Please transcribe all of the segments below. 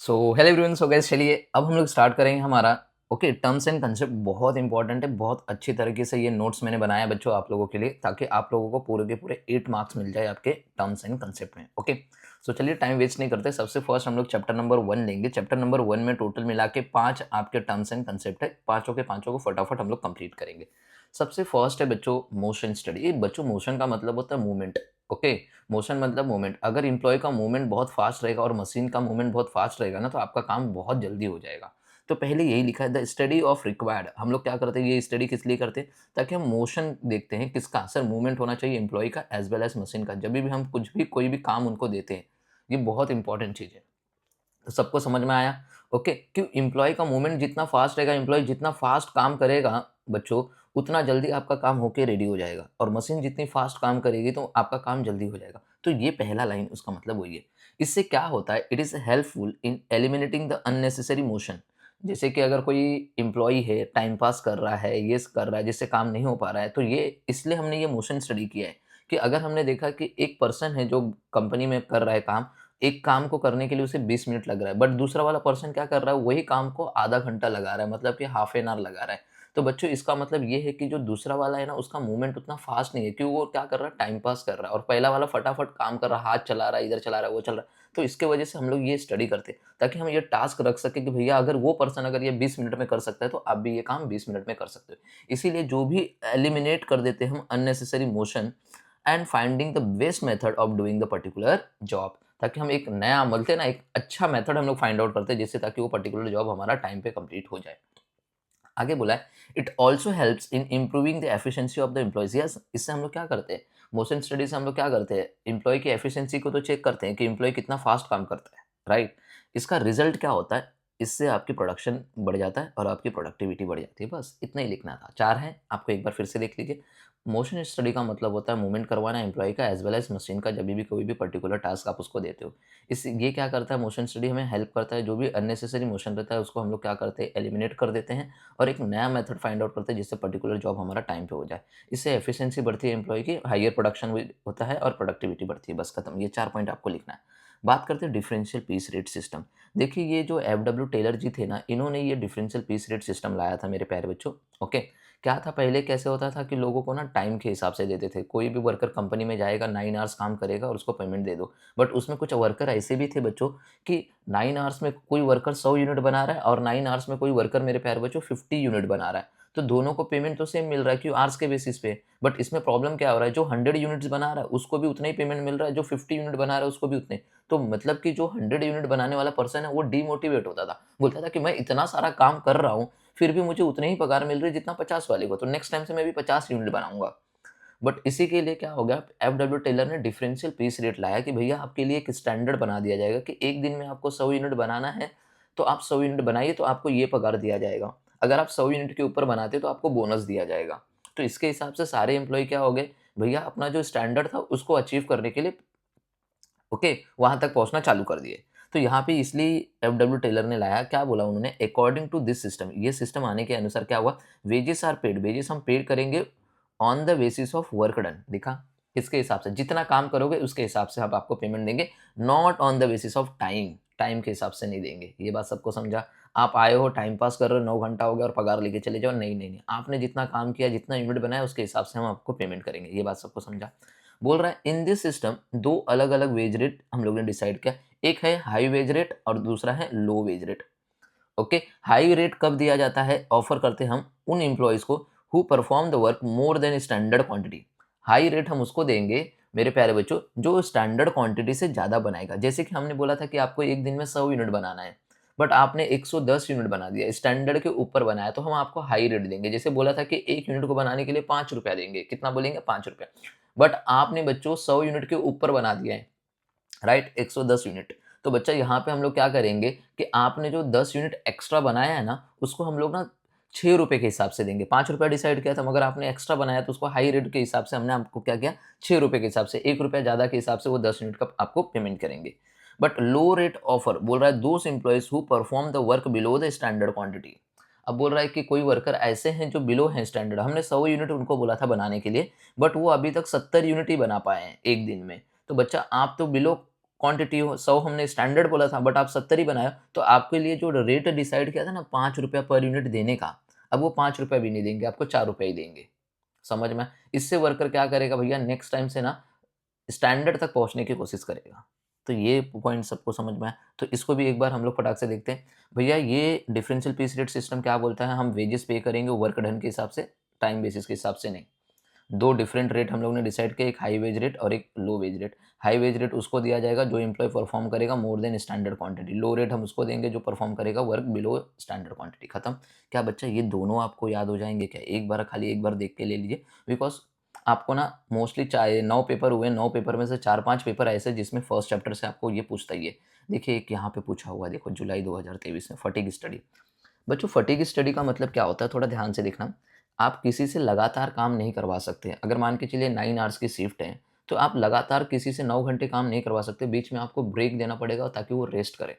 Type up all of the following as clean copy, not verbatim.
So hello everyone. So guys चलिए अब हम लोग स्टार्ट करेंगे हमारा टर्म्स एंड कंसेप्ट बहुत इंपॉर्टेंट है। बहुत अच्छी तरीके से ये नोट्स मैंने बनाया है बच्चों आप लोगों के लिए, ताकि आप लोगों को पूरे के पूरे 8 मार्क्स मिल जाए आपके टर्म्स एंड कंसेप्ट में। ओके, सो चलिए टाइम वेस्ट नहीं करते, सबसे फर्स्ट हम लोग चैप्टर नंबर 1 लेंगे। चैप्टर नंबर 1 में टोटल मिला के 5 आपके टर्म्स एंड कंसेप्ट है। पांचों के पांचों को फटाफट हम लोग कंप्लीट करेंगे। सबसे फर्स्ट है बच्चों मोशन स्टडी। बच्चों मोशन का मतलब होता है मूवमेंट। ओके, मोशन मतलब मूवमेंट। अगर इंप्लॉय का मूवमेंट बहुत फास्ट रहेगा और मशीन का मूवमेंट बहुत फास्ट रहेगा ना, तो आपका काम बहुत जल्दी हो जाएगा। तो पहले यही लिखा है द स्टडी ऑफ रिक्वायर्ड। हम लोग क्या करते हैं, ये स्टडी किस लिए करते हैं, ताकि हम मोशन देखते हैं किसका। सर मूवमेंट होना चाहिए एम्प्लॉय का एज वेल एज मशीन का। जब भी हम कुछ भी कोई भी काम उनको देते हैं, ये बहुत इंपॉर्टेंट चीज़ है। तो सबको समझ में आया? ओके, कि एम्प्लॉय का मूवमेंट जितना फास्ट रहेगा, एम्प्लॉय जितना फास्ट काम करेगा बच्चों, उतना जल्दी आपका काम होके रेडी हो जाएगा। और मशीन जितनी फास्ट काम करेगी तो आपका काम जल्दी हो जाएगा। तो ये पहला लाइन उसका मतलब वही है। इससे क्या होता है, it is helpful in eliminating the unnecessary motion. जैसे कि अगर कोई एम्प्लॉय है, टाइम पास कर रहा है, ये कर रहा है, जिससे काम नहीं हो पा रहा है, तो ये इसलिए हमने ये मोशन स्टडी किया है कि अगर हमने देखा कि एक पर्सन है जो कंपनी में कर रहा है काम, एक काम को करने के लिए उसे 20 मिनट लग रहा है, बट दूसरा वाला पर्सन क्या कर रहा है, वही काम को आधा घंटा लगा रहा है, मतलब कि हाफ एन आवर लगा रहा है। तो बच्चों इसका मतलब ये है कि जो दूसरा वाला है ना, उसका मूवमेंट उतना फास्ट नहीं है, क्योंकि वो क्या कर रहा है, टाइम पास कर रहा है। और पहला वाला फटाफट काम कर रहा है, हाथ चला रहा है, इधर चला रहा है, वो चल रहा है। तो इसके वजह से हम लोग ये स्टडी करते हैं, ताकि हम ये टास्क रख सके कि भैया अगर वो पर्सन अगर ये 20 मिनट में कर सकता है, तो आप भी ये काम 20 मिनट में कर सकते हो। इसीलिए जो भी एलिमिनेट कर देते हैं हम unnecessary motion and finding the best method of doing the particular job, ताकि हम एक नया बोलते हैं ना, एक अच्छा मेथड हम लोग फाइंड आउट करते हैं, जिससे ताकि वो पर्टिकुलर जॉब हमारा टाइम पे कंप्लीट हो जाए। आगे बोला है it also helps in improving the efficiency of the employees. Yes, इससे हम लोग क्या करते हैं, मोशन स्टडी से हम लोग क्या करते हैं, एम्प्लॉय की एफिशिएंसी को तो चेक करते हैं कि एम्प्लॉय कितना फास्ट काम करता है, राइट। इसका रिजल्ट क्या होता है, इससे आपकी प्रोडक्शन बढ़ जाता है और आपकी प्रोडक्टिविटी बढ़ जाती है। बस इतना ही लिखना था। 4 है, आपको एक बार फिर से देख लीजिए। मोशन स्टडी का मतलब होता है मूवमेंट करवाना एम्प्लॉय का एज वेल एज मशीन का, जब भी कोई भी पर्टिकुलर टास्क आप उसको देते हो। इस ये क्या करता है, मोशन स्टडी हमें हेल्प करता है, जो भी अननेसेसरी मोशन रहता है उसको हम लोग क्या करते हैं, एलिमिनेट कर देते हैं और एक नया मेथड फाइंड आउट करते हैं, जिससे पर्टिकुलर जॉब हमारा टाइम पे हो जाए। इससे एफिशिएंसी बढ़ती है एम्प्लॉय की, हायर प्रोडक्शन होता है और प्रोडक्टिविटी बढ़ती है। बस खत्म, ये 4 पॉइंट आपको लिखना है। बात करते हैं डिफरेंशियल पीस रेट सिस्टम। देखिए ये जो एफडब्ल्यू टेलर जी थे ना, इन्होंने ये डिफरेंशियल पीस रेट सिस्टम लाया था मेरे प्यारे बच्चों। ओके, क्या था पहले, कैसे होता था कि लोगों को ना टाइम के हिसाब से देते थे। कोई भी वर्कर कंपनी में जाएगा, 9 आवर्स काम करेगा और उसको पेमेंट दे दो। बट उसमें कुछ वर्कर ऐसे भी थे बच्चों कि 9 आवर्स में कोई वर्कर 100 यूनिट बना रहा है और 9 आवर्स में कोई वर्कर मेरे प्यारे बच्चों 50 यूनिट बना रहा है। तो दोनों को पेमेंट तो सेम मिल रहा है, क्यों, आवर्स के बेसिस पे। बट इसमें प्रॉब्लम क्या हो रहा है, जो 100 यूनिट्स बना रहा है उसको भी उतना ही पेमेंट मिल रहा है, जो 50 यूनिट बना रहा है उसको भी उतने। तो मतलब कि जो 100 यूनिट बनाने वाला पर्सन है वो डीमोटिवेट होता था, बोलता था कि मैं इतना सारा काम कर रहा हूँ, फिर भी मुझे उतने ही पगार मिल रही है जितना 50 वाले को, तो नेक्स्ट टाइम से मैं भी 50 यूनिट बनाऊंगा। बट इसी के लिए क्या हो गया, एफडब्ल्यू टेलर ने डिफरेंशियल पीस रेट लाया कि भैया आपके लिए एक स्टैंडर्ड बना दिया जाएगा कि एक दिन में आपको 100 यूनिट बनाना है, तो आप 100 यूनिट बनाइए तो आपको ये पगार दिया जाएगा। अगर आप 100 यूनिट के ऊपर बनाते तो आपको बोनस दिया जाएगा। तो इसके हिसाब से सारे एम्प्लॉय क्या हो गए, भैया अपना जो स्टैंडर्ड था उसको अचीव करने के लिए वहां तक पहुंचना चालू कर दिए। तो यहाँ पे इसलिए एफडब्ल्यू टेलर ने लाया, क्या बोला उन्होंने, अकॉर्डिंग टू दिस सिस्टम, ये सिस्टम आने के अनुसार क्या हुआ, वेजेस आर पेड, वेजेस हम पेड करेंगे on the basis of work done. देखा, किसके हिसाब से, जितना काम करोगे उसके हिसाब से हम आपको पेमेंट देंगे, not on the basis of time. Time के हिसाब से नहीं देंगे। ये बात सबको समझा? आप आए हो, टाइम पास कर रहे हो, 9 घंटा हो गया और पगार लेके चले जाओ, नहीं नहीं नहीं, आपने जितना काम किया, जितना यूनिट बनाया उसके हिसाब से हम आपको पेमेंट करेंगे। ये बात सबको समझा? बोल रहा है इन दिस सिस्टम दो अलग अलग वेज रेट हम लोगों ने डिसाइड किया, एक है हाई वेज रेट और दूसरा है low wage rate. Okay, high rate कब दिया जाता है, ऑफर करते हैं हम उन एम्प्लॉयज को who perform the work more than standard quantity. High rate हम उसको देंगे मेरे प्यारे बच्चों जो स्टैंडर्ड क्वांटिटी से ज़्यादा बनाएगा। जैसे कि हमने बोला था कि आपको एक दिन में 100 यूनिट बनाना है, बट आपने 110 यूनिट बना दिया, स्टैंडर्ड के ऊपर बनाया, तो हम आपको हाई रेट देंगे। जैसे बोला था कि एक यूनिट को बनाने के लिए 5 रुपया देंगे, कितना बोलेंगे, 5 रुपया। बट आपने बच्चों 100 यूनिट के ऊपर बना दिया है, राइट, 110 यूनिट। तो बच्चा यहाँ पे हम लोग क्या करेंगे कि आपने जो 10 यूनिट एक्स्ट्रा बनाया है ना, उसको हम लोग ना 6 रुपए के हिसाब से देंगे। 5 रुपया डिसाइड किया था, मगर आपने एक्स्ट्रा बनाया तो उसको हाई रेट के हिसाब से हमने आपको क्या किया, 6 रुपए के हिसाब से, 1 रुपया ज़्यादा के हिसाब से वो 10 यूनिट का आपको पेमेंट करेंगे। बट लो रेट ऑफर बोल रहा है those employees who perform the work below the standard quantity. अब बोल रहा है कि कोई वर्कर ऐसे हैं जो बिलो हैं स्टैंडर्ड, हमने 100 यूनिट उनको बोला था बनाने के लिए, बट वो अभी तक 70 यूनिट ही बना पाए हैं एक दिन में। तो बच्चा आप तो बिलो क्वांटिटी हो, 100 हमने स्टैंडर्ड बोला था बट आप 70 ही बनाया, तो आपके लिए जो रेट डिसाइड किया था ना ₹5 पर यूनिट देने का, अब वो ₹5 भी नहीं देंगे, आपको ₹4 ही देंगे। समझ में आया? इससे वर्कर क्या करेगा भैया, नेक्स्ट टाइम से ना स्टैंडर्ड तक पहुँचने की कोशिश करेगा। तो ये पॉइंट सबको समझ में आया। तो इसको भी एक बार हम लोग फटाक से देखते हैं। भैया ये डिफरेंशियल पीस रेट सिस्टम क्या बोलता है, हम वेजेस पे करेंगे वर्क डन के हिसाब से, टाइम बेसिस के हिसाब से नहीं। 2 डिफरेंट रेट हम लोग ने डिसाइड किया, एक हाई वेज रेट और एक low wage rate. High wage rate उसको दिया जाएगा जो एम्प्लॉय परफॉर्म करेगा more than standard quantity. Low rate हम उसको देंगे जो परफॉर्म करेगा वर्क बिलो स्टैंडर्ड क्वांटिटी। खत्म। क्या बच्चा ये दोनों आपको याद हो जाएँगे क्या? एक बार खाली एक बार देख के ले लीजिए, बिकॉज़ आपको ना मोस्टली चाहे 9 पेपर हुए, 9 पेपर में से 4-5 पेपर ऐसे जिसमें फर्स्ट चैप्टर से आपको ये पूछता ही है। देखिए एक यहाँ पे पूछा हुआ है, देखो जुलाई 2023 में फटीग स्टडी। बच्चों फटीग स्टडी का मतलब क्या होता है, थोड़ा ध्यान से देखना। आप किसी से लगातार काम नहीं करवा सकते। अगर मान के चलिए 9 आवर्स की शिफ्ट है, तो आप लगातार किसी से 9 घंटे काम नहीं करवा सकते, बीच में आपको ब्रेक देना पड़ेगा ताकि वो रेस्ट करे।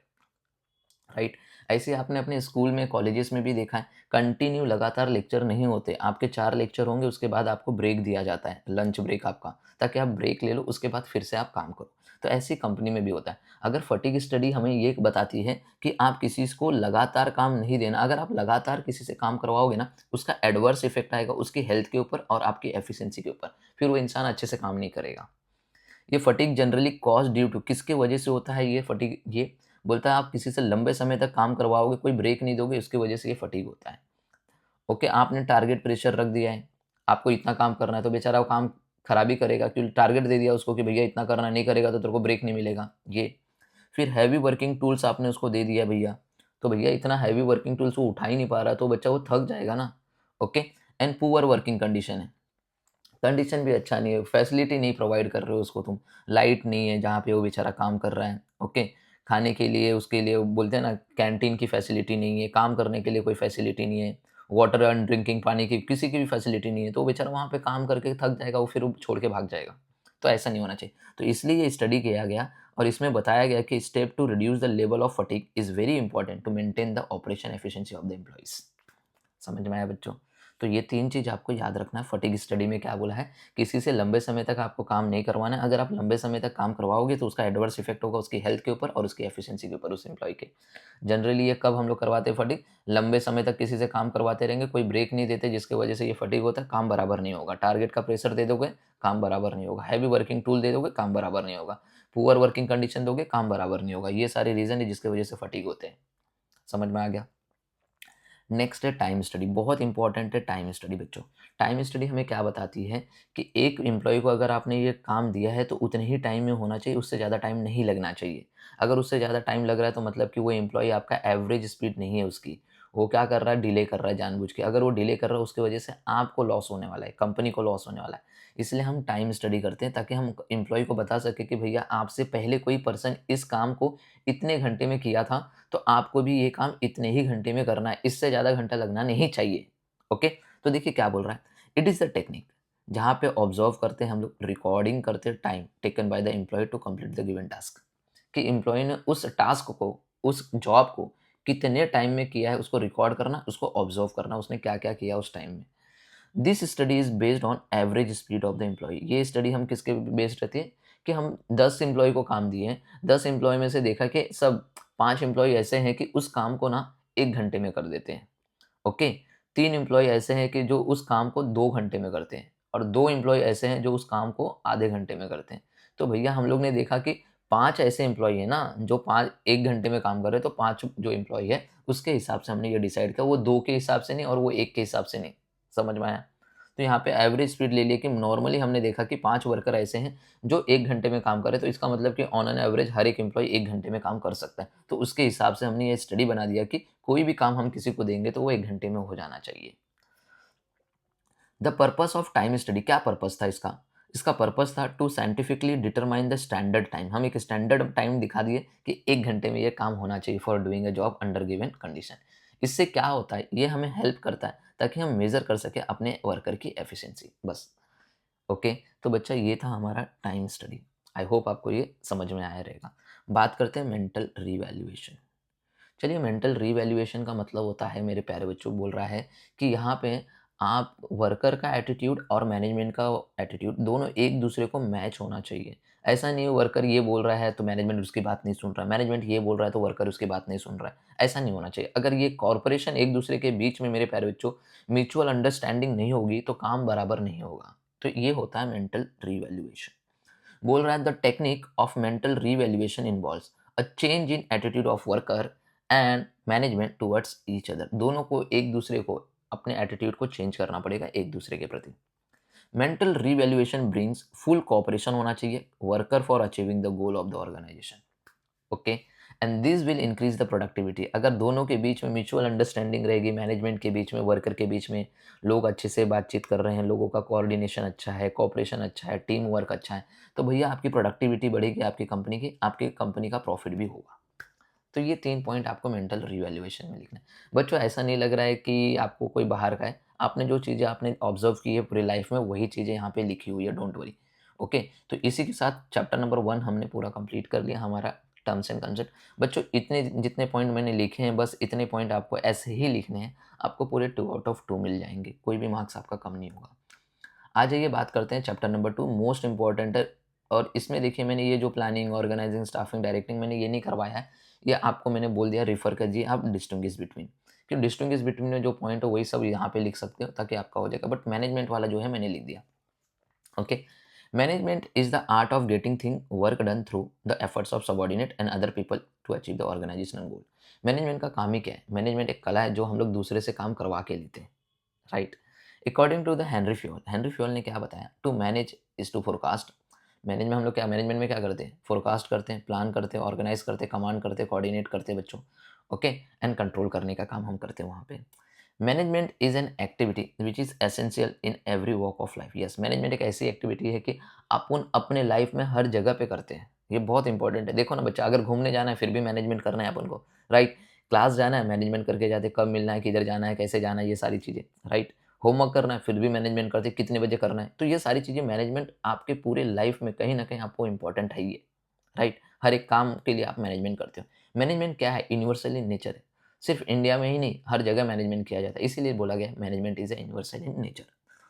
राइट। ऐसे आपने अपने स्कूल में कॉलेजेस में भी देखा है, कंटिन्यू लगातार लेक्चर नहीं होते, आपके 4 लेक्चर होंगे उसके बाद आपको ब्रेक दिया जाता है, लंच ब्रेक आपका, ताकि आप ब्रेक ले लो उसके बाद फिर से आप काम करो। तो ऐसी कंपनी में भी होता है। अगर फटीग स्टडी हमें ये बताती है कि आप किसी को लगातार काम नहीं देना, अगर आप लगातार किसी से काम करवाओगे ना, उसका एडवर्स इफेक्ट आएगा उसकी हेल्थ के ऊपर और आपकी एफिशिएंसी के ऊपर, फिर वो इंसान अच्छे से काम नहीं करेगा। ये fatigue generally cause due to, किसके वजह से होता है ये फटीग, ये बोलता है आप किसी से लंबे समय तक काम करवाओगे, कोई ब्रेक नहीं दोगे, उसकी वजह से ये फटीग होता है। ओके, आपने टारगेट प्रेशर रख दिया है, आपको इतना काम करना है, तो बेचारा वो काम खराब ही करेगा, क्योंकि टारगेट दे दिया उसको कि भैया इतना करना, नहीं करेगा तो तेरे को ब्रेक नहीं मिलेगा। ये फिर हैवी वर्किंग टूल्स आपने उसको दे दिया भैया, तो भैया इतना हैवी वर्किंग टूल्स वो उठा ही नहीं पा रहा, तो बच्चा वो थक जाएगा ना। Okay. And poor working condition है, कंडीशन भी अच्छा नहीं है, फैसिलिटी नहीं प्रोवाइड कर रहे हो उसको तुम, लाइट नहीं है जहाँ पे वो बेचारा काम कर रहा है। ओके। खाने के लिए उसके लिए वो बोलते हैं ना, कैंटीन की फैसिलिटी नहीं है, काम करने के लिए कोई फैसिलिटी नहीं है, वाटर एंड ड्रिंकिंग पानी की किसी की भी फैसिलिटी नहीं है, तो वो बेचारा वहाँ पे काम करके थक जाएगा, वो फिर वो छोड़ के भाग जाएगा। तो ऐसा नहीं होना चाहिए। तो इसलिए ये स्टडी किया गया और इसमें बताया गया कि step to reduce the level of fatigue is very important to maintain the operation efficiency of the employees. समझ में आया बच्चों? तो ये 3 चीज़ आपको याद रखना है। फटीग स्टडी में क्या बोला है, किसी से लंबे समय तक आपको काम नहीं करवाना है। अगर आप लंबे समय तक काम करवाओगे तो उसका एडवर्स इफेक्ट होगा उसकी हेल्थ के ऊपर और उसकी एफिशिएंसी के ऊपर, उस एम्प्लॉयी के। जनरली ये कब हम लोग करवाते हैं फटीग, लंबे समय तक किसी से काम करवाते रहेंगे, कोई ब्रेक नहीं देते, जिसकी वजह से ये फटीग होता है, काम बराबर नहीं होगा। टारगेट का प्रेशर दे दोगे, काम बराबर नहीं होगा। हैवी वर्किंग टूल दे दोगे, काम बराबर नहीं होगा। पुअर वर्किंग कंडीशन दोगे, काम बराबर नहीं होगा। ये सारे रीज़न है जिसकी वजह से फटीग होते हैं। समझ में आ गया? नेक्स्ट है टाइम स्टडी, बहुत इंपॉर्टेंट है टाइम स्टडी बच्चों। टाइम स्टडी हमें क्या बताती है कि एक एम्प्लॉय को अगर आपने ये काम दिया है तो उतने ही टाइम में होना चाहिए, उससे ज़्यादा टाइम नहीं लगना चाहिए। अगर उससे ज़्यादा टाइम लग रहा है तो मतलब कि वो एम्प्लॉय आपका एवरेज स्पीड नहीं है उसकी, वो क्या कर रहा है, डिले कर रहा है जानबूझ के। अगर वो डिले कर रहा है उसकी वजह से आपको लॉस होने वाला है, कंपनी को लॉस होने वाला है। इसलिए हम टाइम स्टडी करते हैं ताकि हम एम्प्लॉय को बता सकें कि भैया आपसे पहले कोई पर्सन इस काम को इतने घंटे में किया था, तो आपको भी ये काम इतने ही घंटे में करना है, इससे ज़्यादा घंटा लगना नहीं चाहिए। ओके। तो देखिए क्या बोल रहा है, इट इज़ द टेक्निक जहाँ पे ऑब्जर्व करते हैं हम लोग, रिकॉर्डिंग करते हैं time taken by the employee to complete the given task, कि एम्प्लॉय ने उस टास्क को, उस जॉब को कितने टाइम में किया है, उसको रिकॉर्ड करना, उसको ऑब्जर्व करना उसने क्या क्या किया उस टाइम में। This study is based on average speed of the employee. ये स्टडी हम किसके बेस्ड रहती है कि हम 10 एम्प्लॉय को काम दिए हैं, 10 एम्प्लॉय में से देखा कि सब 5 एम्प्लॉय ऐसे हैं कि उस काम को ना 1 घंटे में कर देते हैं। ओके। 3 एम्प्लॉय ऐसे हैं कि जो उस काम को 2 घंटे में करते हैं और 2 एम्प्लॉय ऐसे हैं जो उस काम को आधे घंटे में करते हैं। तो भैया हम लोग ने देखा कि 5 ऐसे एम्प्लॉय हैं ना जो 5 1 घंटे में काम कर रहे हैं, तो 5 जो एम्प्लॉय है उसके हिसाब से हमने ये डिसाइड किया, वो 2 के हिसाब से नहीं और वो 1 के हिसाब से नहीं। समझ में आया? तो यहाँ पे एवरेज स्पीड ले लिया कि नॉर्मली हमने देखा कि 5 वर्कर ऐसे हैं जो 1 घंटे में काम कर रहे हैं, तो इसका मतलब कि ऑन एन एवरेज हर एक एम्प्लॉय 1 घंटे में काम कर सकता है। तो उसके हिसाब से हमने ये स्टडी बना दिया कि कोई भी काम हम किसी को देंगे तो वो 1 घंटे में हो जाना चाहिए। The purpose of time study, क्या पर्पस था इसका? इसका पर्पस था to scientifically determine the standard time. हम एक स्टैंडर्ड टाइम दिखा दिए कि 1 घंटे में ये काम होना चाहिए for doing a job under given condition. इससे क्या होता है, ये हमें हेल्प करता है ताकि हम मेज़र कर सकें अपने वर्कर की एफिशिएंसी, बस। ओके। तो बच्चा ये था हमारा टाइम स्टडी। आई होप आपको ये समझ में आया रहेगा। बात करते हैं मेंटल रीवैल्यूएशन। चलिए, मेंटल रीवैल्यूएशन का मतलब होता है, मेरे प्यारे बच्चों, बोल रहा है कि यहाँ पे आप वर्कर का एटीट्यूड और मैनेजमेंट का एटीट्यूड दोनों एक दूसरे को मैच होना चाहिए। ऐसा नहीं है वर्कर ये बोल रहा है तो मैनेजमेंट उसकी बात नहीं सुन रहा है, मैनेजमेंट ये बोल रहा है तो वर्कर उसकी बात नहीं सुन रहा है, ऐसा नहीं होना चाहिए। अगर ये कॉर्पोरेशन एक दूसरे के बीच में मेरे प्यारे बच्चों म्यूचुअल अंडरस्टैंडिंग नहीं होगी तो काम बराबर नहीं होगा। तो ये होता है मेंटल रीवैल्यूएशन। बोल रहा है the technique of mental revaluation involves a change in attitude of worker and management towards each other. दोनों को एक दूसरे को अपने एटीट्यूड को चेंज करना पड़ेगा एक दूसरे के प्रति। Mental revaluation brings full cooperation होना चाहिए worker for achieving the goal of the organisation. Okay, and this will increase the productivity. अगर दोनों के बीच में म्यूचुअल अंडरस्टैंडिंग रहेगी, मैनेजमेंट के बीच में वर्कर के बीच में, लोग अच्छे से बातचीत कर रहे हैं, लोगों का कोऑर्डिनेशन अच्छा है, कोऑपरेशन अच्छा है, टीम वर्क अच्छा है, तो भैया आपकी प्रोडक्टिविटी बढ़ेगी, आपकी कंपनी का प्रॉफिट भी होगा। तो ये 3 पॉइंट आपको मेंटल रिवैल्यूएशन में लिखना है। बच्चों ऐसा नहीं लग रहा है कि आपको कोई बाहर का है, आपने जो चीज़ें आपने ऑब्ज़र्व की है पूरी लाइफ़ में वही चीज़ें यहाँ पे लिखी हुई है, डोंट वरी। ओके, तो इसी के साथ चैप्टर नंबर 1 हमने पूरा कंप्लीट कर लिया हमारा टर्म्स एंड कंसेप्ट। बच्चों इतने जितने पॉइंट मैंने लिखे हैं बस इतने पॉइंट आपको ऐसे ही लिखने हैं, आपको पूरे 2 आउट ऑफ 2 मिल जाएँगे, कोई भी मार्क्स आपका कम नहीं होगा। आ जाइए बात करते हैं चैप्टर नंबर 2 मोस्ट इम्पोर्टेंट है। और इसमें देखिए मैंने ये जो प्लानिंग, ऑर्गेनाइजिंग, स्टाफिंग, डायरेक्टिंग मैंने ये नहीं करवाया है। ये आपको मैंने बोल दिया रेफर कीजिए आप डिस्टिंग्विश बिटवीन। कि डिस्टिंग्विश बिटवीन में जो पॉइंट है वही सब यहाँ पे लिख सकते हो ताकि आपका हो जाएगा। बट मैनेजमेंट वाला जो है मैंने लिख दिया। Okay, management is the art of getting thing work done through the efforts of subordinate and other people to achieve the organisational goal. Management का काम ही क्या है? मैनेजमेंट एक कला है जो हम लोग दूसरे से काम करवा के लेते हैं, right? According to the Henry Fayol ने क्या बताया? To manage is to forecast. Management में क्या करते हैं? फोरकास्ट करते हैं, प्लान करते हैं, ऑर्गेनाइज करते हैं, कमांड करते हैं, कोऑर्डिनेट करते हैं बच्चों। ओके, एंड कंट्रोल करने का काम हम करते हैं वहाँ पे। Management is an activity which is essential in every walk of life. Yes, management एक ऐसी एक्टिविटी है कि अपन अपने लाइफ में हर जगह पे करते हैं। ये बहुत इंपॉर्टेंट है। देखो ना बच्चा, अगर घूमने जाना है फिर भी मैनेजमेंट करना है अपन को, राइट? क्लास जाना है मैनेजमेंट करके जाते, कब मिलना है, किधर जाना है, कैसे जाना है, ये सारी चीज़ें, राइट? होमवर्क करना है फिर भी मैनेजमेंट करते, कितने बजे करना है। तो ये सारी चीज़ें मैनेजमेंट आपके पूरे लाइफ में कहीं न कहीं आपको इम्पोर्टेंट है ये, राइट? हर एक काम के लिए आप मैनेजमेंट करते हो। मैनेजमेंट क्या है? यूनिवर्सल इन नेचर है। सिर्फ इंडिया में ही नहीं, हर जगह मैनेजमेंट किया जाता है। इसीलिए बोला गया है management is a universal in nature.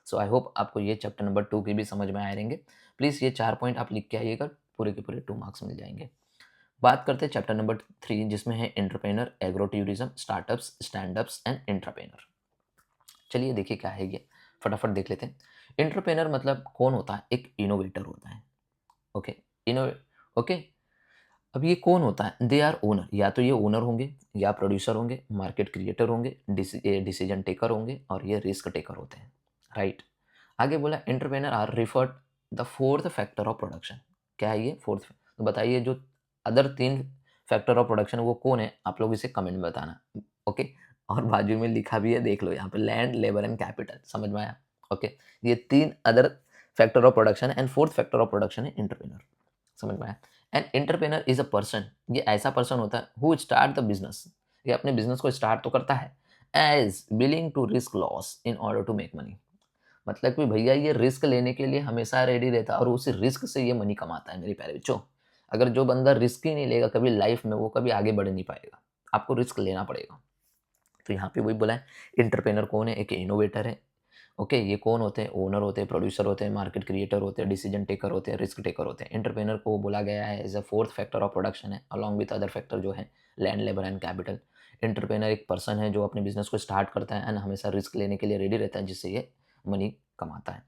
So I hope आपको ये चैप्टर नंबर 2 की भी समझ में आए रहेंगे। प्लीज़ ये 4 पॉइंट आप लिख के आइएगा, पूरे के पूरे 2 मार्क्स मिल जाएँगे। बात करते हैं चैप्टर नंबर 3 जिसमें है entrepreneur, agro tourism, startups, stand-ups and entrepreneur. चलिए देखिए क्या है ये, फटाफट देख लेते हैं। एंटरप्रेन्योर मतलब कौन होता है? एक इनोवेटर होता है। ओके, इनो ओके, अब ये कौन होता है? They are owner. या तो ये ओनर होंगे, या प्रोड्यूसर होंगे, मार्केट क्रिएटर होंगे, डिसीजन टेकर होंगे और ये रिस्क टेकर होते हैं, राइट? आगे बोला entrepreneur are referred the fourth factor of production. क्या है ये फोर्थ? तो बताइए जो अदर 3 फैक्टर ऑफ प्रोडक्शन वो कौन है? आप लोग इसे कमेंट में बताना। ओके, और बाजू में लिखा भी है, देख लो यहाँ पे, लैंड, लेबर एंड कैपिटल। समझ में आया? ओके, ये 3 other factor of production and fourth factor of production है एंटरप्रेन्योर। समझ में आया? An entrepreneur is a person, ये ऐसा पर्सन होता है हु स्टार्ट द बिजनेस। ये अपने बिजनेस को स्टार्ट तो करता है as willing to risk loss in order to make money. मतलब कि भैया ये रिस्क लेने के लिए हमेशा रेडी रहता है और उसी रिस्क से ये मनी कमाता है मेरे प्यारे बच्चों। अगर जो बंदा रिस्क ही नहीं लेगा कभी लाइफ में, वो कभी आगे बढ़ नहीं पाएगा। आपको रिस्क लेना पड़ेगा। तो यहाँ पे वही बोला है, एंटरप्रेन्योर कौन है? एक इनोवेटर है। ओके, ये कौन होते हैं? ओनर होते हैं, प्रोड्यूसर होते हैं, मार्केट क्रिएटर होते हैं, डिसीजन टेकर होते हैं, रिस्क टेकर होते हैं। एंटरप्रेन्योर को बोला गया है as a fourth factor of production है अलॉन्ग विद अदर फैक्टर जो है land, labour and capital. Entrepreneur एक पर्सन है जो अपने बिजनेस को स्टार्ट करता है एंड हमेशा रिस्क लेने के लिए रेडी रहता है जिससे ये मनी कमाता है।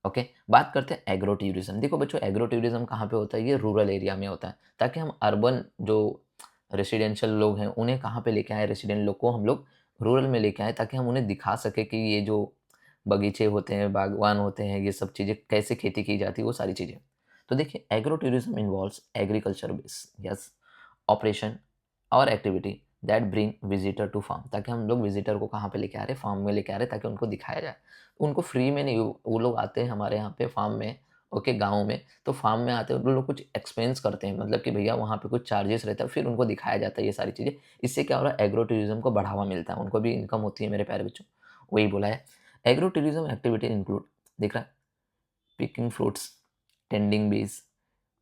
ओके, बात करते हैं एग्रो टूरिज्म। देखो बच्चों, एग्रो टूरिज्म कहाँ पे होता है? ये रूरल एरिया में होता है, ताकि हम अर्बन जो रेसिडेंशियल लोग हैं उन्हें कहाँ पे लेके आए? रेसिडेंट लोग को हम लोग रूरल में लेके आए ताकि हम उन्हें दिखा सके कि ये जो बगीचे होते हैं, बागवान होते हैं, ये सब चीज़ें कैसे खेती की जाती है, वो सारी चीज़ें। तो देखिए agro tourism involves agriculture base, yes, operation और activity that bring visitor to farm. ताकि हम लोग विजिटर को कहाँ पे लेके आ रहे हैं? फार्म में लेके आ रहे हैं ताकि उनको दिखाया जाए। उनको फ्री में नहीं, वो लोग आते हैं हमारे यहाँ पे फार्म में, ओके, गाँव में। तो फार्म में आते हैं, वो लोग कुछ एक्सपेंस करते हैं, मतलब कि भैया वहाँ पे कुछ चार्जेस रहता है, फिर उनको दिखाया जाता है ये सारी चीज़ें। इससे क्या हो रहा है? एग्रो टूरिज्म को बढ़ावा मिलता है, उनको भी इनकम होती है मेरे प्यारे बच्चों। वही बोला है। एग्रो टूरिज्म एक्टिविटी इंक्लूड, देख रहा है, पिकिंग फ्रूट्स, टेंडिंग बीज,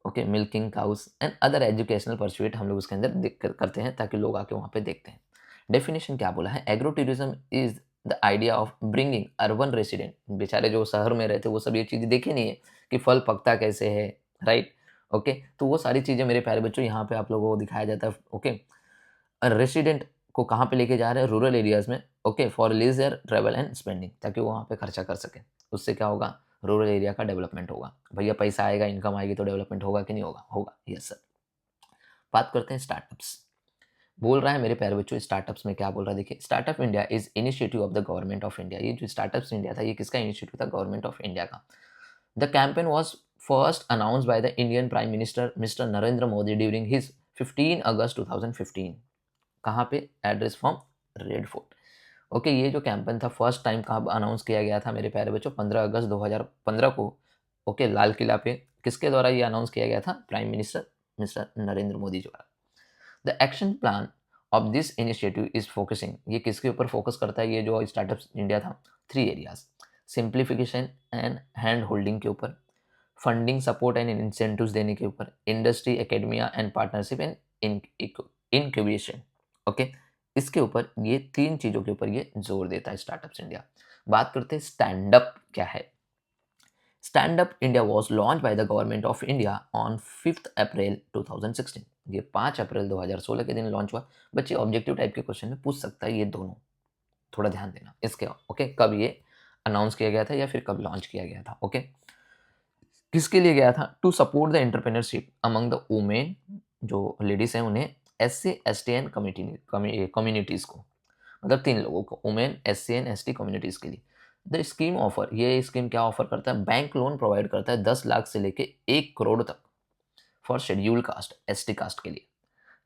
okay, milking cows and other educational pursuit हम लोग उसके अंदर करते हैं ताकि लोग आके वहाँ पे देखते हैं। डेफिनेशन क्या बोला है? Agro tourism is the idea of bringing urban resident, बेचारे जो शहर में रहते वो सब ये चीज़ें देखे नहीं है कि फल पकता कैसे है, राइट। ओके, तो वो सारी चीज़ें मेरे प्यारे बच्चों यहाँ पे आप लोगों को दिखाया जाता है। ओके, रेसिडेंट को कहाँ पे लेके जा रहे हैं, रूरल एरियाज़ में। Okay, for leisure travel and spending, ताकि वो वहाँ पे खर्चा कर सकें। उससे क्या होगा, रूरल एरिया का डेवलपमेंट होगा। भैया पैसा आएगा, इनकम आएगी तो डेवलपमेंट होगा कि नहीं होगा, होगा, यस सर। बात करते हैं स्टार्टअप्स। बोल रहा है मेरे प्यारे बच्चों स्टार्टअप्स में क्या बोल रहा है, देखिए, startup India is initiative of the government of India. ये जो स्टार्टअप्स इंडिया था ये किसका इनिशिएटिव था, गवर्नमेंट ऑफ इंडिया का। The campaign was first announce bye the Indian prime minister mister Narendra Modi during his 15 अगस्त 2015। कहाँ पे, address from red fort. Okay, ये जो कैंपेन था फर्स्ट टाइम कहाँ अनाउंस किया गया था मेरे प्यारे बच्चों, 15 अगस्त 2015 को। ओके, लाल किला पे किसके द्वारा ये अनाउंस किया गया था, prime minister mister Narendra Modi द्वारा। The action plan of this initiative is focusing, ये किसके ऊपर फोकस करता है ये जो स्टार्टअप इंडिया था, 3 areas, simplification and hand holding के ऊपर, फंडिंग सपोर्ट एंड इंसेंटिव्स देने के ऊपर, industry academia and partnership and incubation. Okay, इसके ऊपर ये 3 चीज़ों के ऊपर ये जोर देता है स्टार्टअप्स इंडिया। बात करते हैं स्टैंड अप क्या है। Stand up India was launch by the government of India on 5 अप्रैल 2016। ये 5 अप्रैल 2016 के दिन लॉन्च हुआ। बच्चे ऑब्जेक्टिव टाइप के क्वेश्चन में पूछ सकता है ये दोनों, थोड़ा ध्यान देना इसके। ओके, कब ये अनाउंस किया गया था या फिर कब लॉन्च किया गया था। ओके, किसके लिए गया था, to support the entrepreneurship among the women, जो लेडीज हैं उन्हें, SC ST एंड कम्युनिटीज़ को, मतलब 3 लोगों को, women, SC and ST communities के लिए। द स्कीम ऑफर, ये स्कीम क्या ऑफर करता है, बैंक लोन प्रोवाइड करता है 10 लाख से लेके 1 करोड़ तक for scheduled caste, ST caste के लिए,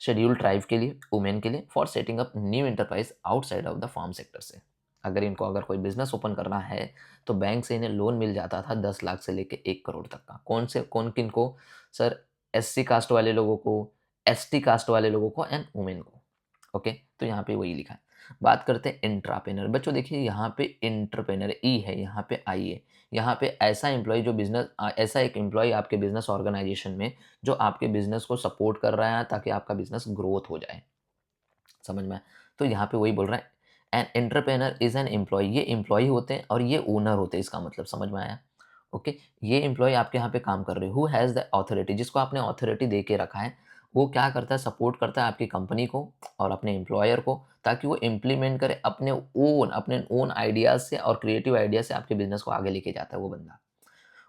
शेड्यूल्ड ट्राइब के लिए, वुमेन के लिए, for setting up new enterprise outside of the farm sector से। अगर कोई बिजनेस ओपन करना है तो बैंक से इन्हें लोन मिल जाता था 10 लाख से लेके 1 करोड़ तक का। कौन किन को सर, SC कास्ट वाले लोगों को, ST कास्ट वाले लोगों को एंड वुमेन को। ओके, तो यहाँ पे वही लिखा है। बात करते हैं इंट्राप्रेनर। बच्चों देखिए यहाँ पे इंटरप्रेनर ई है, यहाँ पे आई है। यहाँ पे ऐसा एम्प्लॉय जो ऐसा एक एम्प्लॉय आपके बिजनेस ऑर्गेनाइजेशन में जो आपके बिजनेस को सपोर्ट कर रहा है ताकि आपका बिजनेस ग्रोथ हो जाए, समझ में आया? तो यहाँ पे वही बोल रहा है, an entrepreneur is an employ, ये एम्प्लॉय होते हैं और ये ओनर होते हैं, इसका मतलब समझ में आया। ओके, ये एम्प्लॉय आपके यहाँ पे काम कर रहे हो, हु हैज़ द अथॉरिटी, जिसको आपने अथॉरिटी दे के रखा है, वो क्या करता है, सपोर्ट करता है आपकी कंपनी को और अपने एम्प्लॉयर को, ताकि वो इम्प्लीमेंट करे अपने ओन आइडियाज से और क्रिएटिव आइडिया से आपके बिजनेस को आगे लेके जाता है वो बंदा।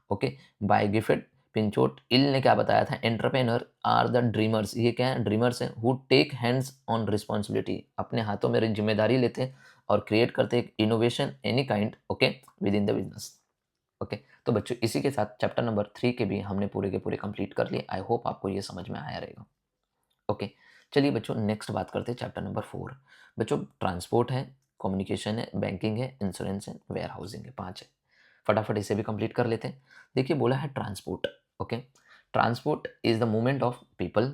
ओके, बाय गिफ्ट पिंचोट इल ने क्या बताया था, एंटरप्रेनर आर द ड्रीमर्स, ये क्या है, ड्रीमर्स हैं, who take hands on responsibility, अपने हाथों में जिम्मेदारी लेते हैं और क्रिएट करते हैं innovation any kind, okay, with in the business. Okay, तो बच्चों इसी के साथ चैप्टर नंबर 3 के भी हमने पूरे के पूरे कंप्लीट कर लिए। आई होप आपको ये समझ में आया रहेगा। ओके, चलिए बच्चों नेक्स्ट बात करते हैं चैप्टर नंबर 4। बच्चों ट्रांसपोर्ट है, कम्युनिकेशन है, बैंकिंग है, इंश्योरेंस है, वेयर हाउसिंग है, 5 है। फटाफट इसे भी कंप्लीट कर लेते हैं। देखिए बोला है transport. Okay, transport is the movement of people,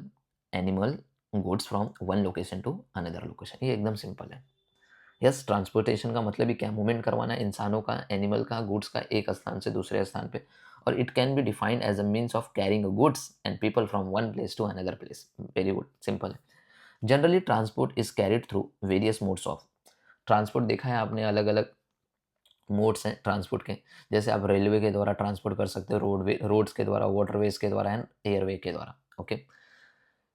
animal, goods from one location to another location. ये एकदम सिंपल है। यस, ट्रांसपोर्टेशन का मतलब ही क्या है, मूवमेंट करवाना इंसानों का, एनिमल का, गुड्स का एक स्थान से दूसरे स्थान पे। और it can be defined as a means of carrying goods and people from one place to another place. Very good, simple है। Generally transport is carried through various modes of transport. देखा है आपने, अलग अलग मोड्स हैं transport के। जैसे आप रेलवे के द्वारा ट्रांसपोर्ट कर सकते हो, रोड्स के द्वारा, वाटरवेज के द्वारा एंड एयरवे के द्वारा। ओके,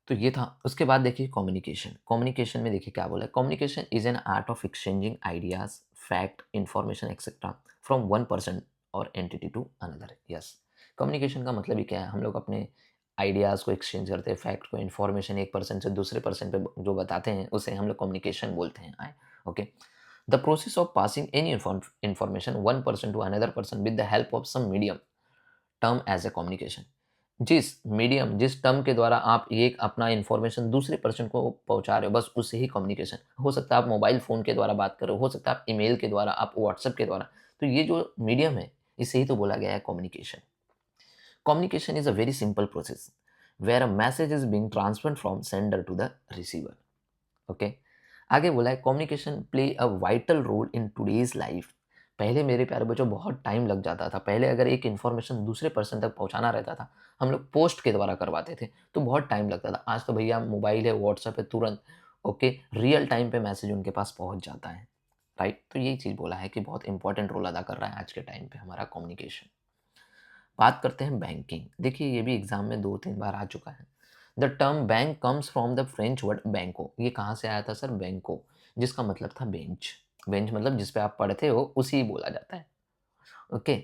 तो ये था। उसके बाद देखिए कम्युनिकेशन। कम्युनिकेशन में देखिए क्या बोला है, communication is an art of exchanging ideas, fact, information etcetera from one person और entity to another. Yes, communication का मतलब ही क्या है, हम लोग अपने आइडियाज़ को एक्सचेंज करते हैं, फैक्ट को, इन्फॉर्मेशन एक पर्सन से दूसरे पर्सन पे जो बताते हैं उसे हम लोग कम्युनिकेशन बोलते हैं। Okay, the process of passing any information one person to another person with the help of some medium term as a communication. जिस टर्म के द्वारा आप ये अपना इंफॉर्मेशन दूसरे पर्सन को पहुंचा रहे हो, बस उससे ही कम्युनिकेशन हो सकता है। आप मोबाइल फ़ोन के द्वारा बात कर रहे हो सकता है आप ईमेल के द्वारा, आप व्हाट्सएप के द्वारा। तो ये जो मीडियम है, इसे ही तो बोला गया है communication. Communication is a very simple process where a message is being transferred from sender to the receiver. Okay, आगे बोला है communication play a vital role in today's life. पहले मेरे प्यारे बच्चों बहुत टाइम लग जाता था। पहले अगर एक इन्फॉर्मेशन दूसरे पर्सन तक पहुंचाना रहता था, हम लोग पोस्ट के द्वारा करवाते थे, तो बहुत टाइम लगता था। आज तो भैया मोबाइल है, व्हाट्सएप है, तुरंत ओके रियल टाइम पे मैसेज उनके पास पहुंच जाता है। राइट। तो यही चीज़ बोला है कि बहुत इंपॉर्टेंट रोल अदा कर रहा है आज के टाइम पे हमारा कम्युनिकेशन। बात करते हैं बैंकिंग। देखिए ये भी एग्जाम में 2-3 बार आ चुका है। The term bank comes from the French word बैंको। ये कहाँ से आया था सर? बैंको, जिसका मतलब था बेंच। बेंच मतलब जिस पे आप पढ़ते हो उसी बोला जाता है। Okay.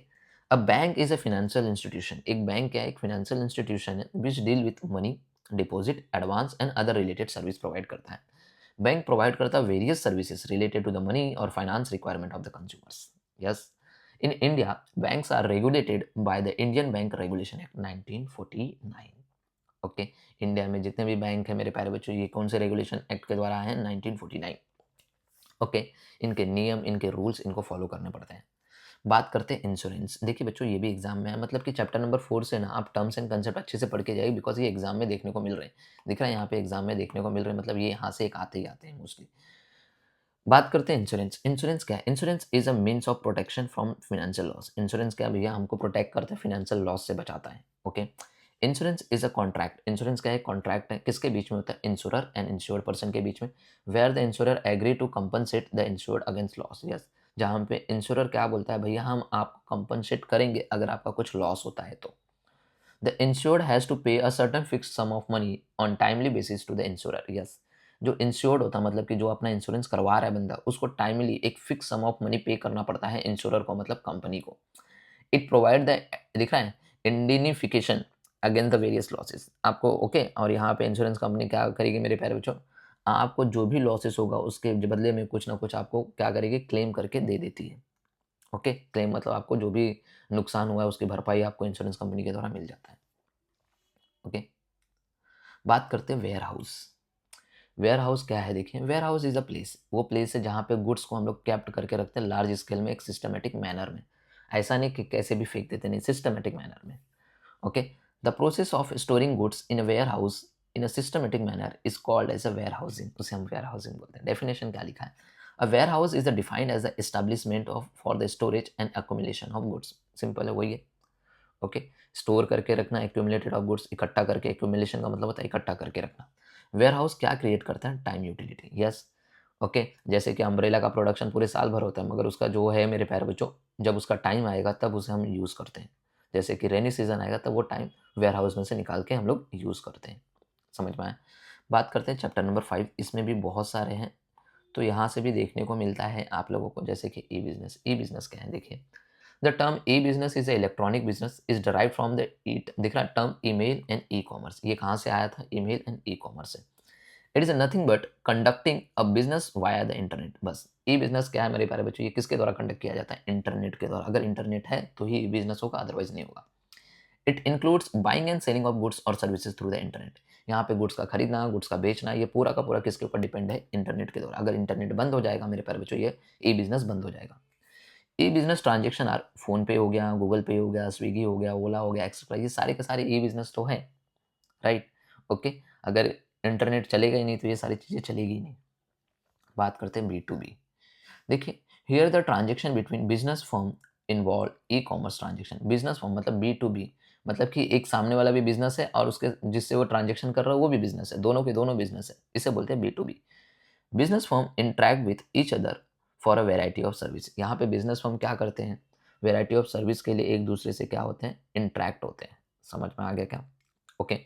A bank is a financial institution. एक बैंक क्या है? एक फाइनेंशियल इंस्टीट्यूशन है which deal with money, deposit, advance and other related service provide करता है। बैंक प्रोवाइड करता है various services related to the money और finance requirement of the consumers. Yes. In India banks are regulated by the Indian bank regulation act 1949। Okay. India में जितने भी bank है मेरे प्यारे बच्चों, ये कौन से रेगुलेशन एक्ट के द्वारा आए हैं? 1949। ओके। इनके नियम, इनके रूल्स इनको फॉलो करने पड़ते हैं। बात करते हैं इंश्योरेंस। देखिए बच्चों ये भी एग्जाम में है, मतलब कि चैप्टर नंबर 4 से ना आप टर्म्स एंड कंसेप्ट अच्छे से पढ़ के जाइए, बिकॉज ये एग्जाम में देखने को मिल रहे हैं। दिख रहा है यहाँ पे एग्जाम में देखने को मिल रहे हैं, मतलब ये यहाँ से एक आते ही आते हैं मोस्टली। बात करते हैं इंश्योरेंस। इंश्योरेंस क्या है? Insurance is a means of protection from financial loss. Insurance क्या है भैया? हमको प्रोटेक्ट करता है, फाइनेंशियल लॉस से बचाता है। Okay. Insurance is a contract. Insurance क्या है? कॉन्ट्रैक्ट है। किसके बीच में होता है? इंश्योरर एंड इंश्योर्ड पर्सन के बीच में। Where the insurer agree to compensate the insured against loss. Yes. जहाँ पे इंश्योरर क्या बोलता है? भैया हम आपको कंपनसेट करेंगे अगर आपका कुछ लॉस होता है तो। The insured has to pay a certain fixed sum of money on timely basis to the insurer. Yes. जो इंश्योर्ड होता है मतलब कि जो अपना इंश्योरेंस करवा रहा है बंदा, उसको टाइमली एक फिक्स सम ऑफ मनी पे करना पड़ता है इंश्योरर को, मतलब कंपनी को। इट प्रोवाइड द, दिख रहा है, इंडिनिफिकेशन अगेंस्ट द वेरियस लॉसेस आपको। ओके। और यहाँ पे इंश्योरेंस कंपनी क्या करेगी मेरे प्यारे बच्चों? आपको जो भी लॉसेस होगा उसके बदले में कुछ ना कुछ आपको क्या करेगी? क्लेम करके दे देती है। ओके। क्लेम मतलब आपको जो भी नुकसान हुआ है उसकी भरपाई आपको इंश्योरेंस कंपनी के द्वारा मिल जाता है। ओके। बात करते हैं वेयर हाउस। वेयर हाउस क्या है? देखिए warehouse is a place, वो प्लेस है जहाँ पे गुड्स को हम लोग कैप्ट करके रखते हैं लार्ज स्केल में, एक सिस्टमेटिक मैनर में। ऐसा नहीं कि कैसे भी फेंक देते, नहीं, सिस्टमेटिक मैनर में। Okay. The process of storing goods in a warehouse in a systematic manner is called as a warehousing. उसे हम वेयर हाउसिंग बोलते हैं। डेफिनेशन क्या लिखा है? A warehouse is defined as the establishment of for the storage and accumulation of goods. Simple है, वही है। ओके। स्टोर करके रखना, एक्यूमुलेटेड ऑफ गुड्स, इकट्ठा करके, एक्यूमुलेशन का मतलब होता है इकट्ठा करके रखना। वेयर हाउस क्या क्रिएट करता है? Time utility. यस। ओके। जैसे कि अम्ब्रेला का प्रोडक्शन पूरे साल भर होता है, मगर उसका जो है मेरे प्यारे बच्चों, जब उसका टाइम आएगा तब उसे हम यूज़ करते हैं। जैसे कि रेनी सीजन आएगा तब वो टाइम वेयर हाउस में से निकाल के हम लोग यूज़ करते हैं। समझ में आया? बात करते हैं चैप्टर नंबर 5। इसमें भी बहुत सारे हैं, तो यहाँ से भी देखने को मिलता है आप लोगों को, जैसे कि ई बिजनेस। ई बिजनेस क्या है? देखिए the term e business is electronic business is derive from the ईट, दिख रहा है, term email and e commerce. ये कहाँ से आया था? ईमेल एंड ई कॉमर्स से। It is nothing but conducting a business via the internet. बस ई बिजनेस क्या है मेरे प्यारे बच्चों? ये किसके द्वारा कंडक्ट किया जाता है? इंटरनेट के द्वारा। अगर इंटरनेट है तो ही बिजनेस होगा, अदरवाइज नहीं होगा। It includes buying and selling of goods और सर्विसेज थ्रू द इंटरनेट। यहाँ पे गुड्स का खरीदना, गुड्स का बेचना, ये पूरा का पूरा किसके ऊपर डिपेंड है? इंटरनेट के द्वारा। अगर इंटरनेट बंद हो जाएगा मेरे प्यारे बच्चों, ये ई बिजनेस बंद हो जाएगा। ई बिजनेस ट्रांजेक्शन आर फोन पे हो गया, गूगल पे हो गया, स्विगी हो गया, ओला हो गया, एक्सेट्रा, ये सारे के सारे ई बिजनेस तो है। राइट। ओके। अगर इंटरनेट चलेगा ही नहीं तो ये सारी चीजें चलेगी ही नहीं। बात करते हैं बी टू बी। देखिए here the transaction between business firm involve e commerce transaction. Business firm मतलब बी टू बी, मतलब कि एक सामने वाला भी बिजनेस है और उसके जिससे वो ट्रांजेक्शन कर रहा है वो भी बिजनेस है, दोनों के दोनों बिजनेस है, इसे बोलते हैं B to B. Business firm interact with each other for a variety of service. यहाँ पे बिजनेस फर्म क्या करते हैं? वेराइटी ऑफ सर्विस के लिए एक दूसरे से क्या होते हैं? इंटरेक्ट होते हैं। समझ में आ गया क्या? Okay.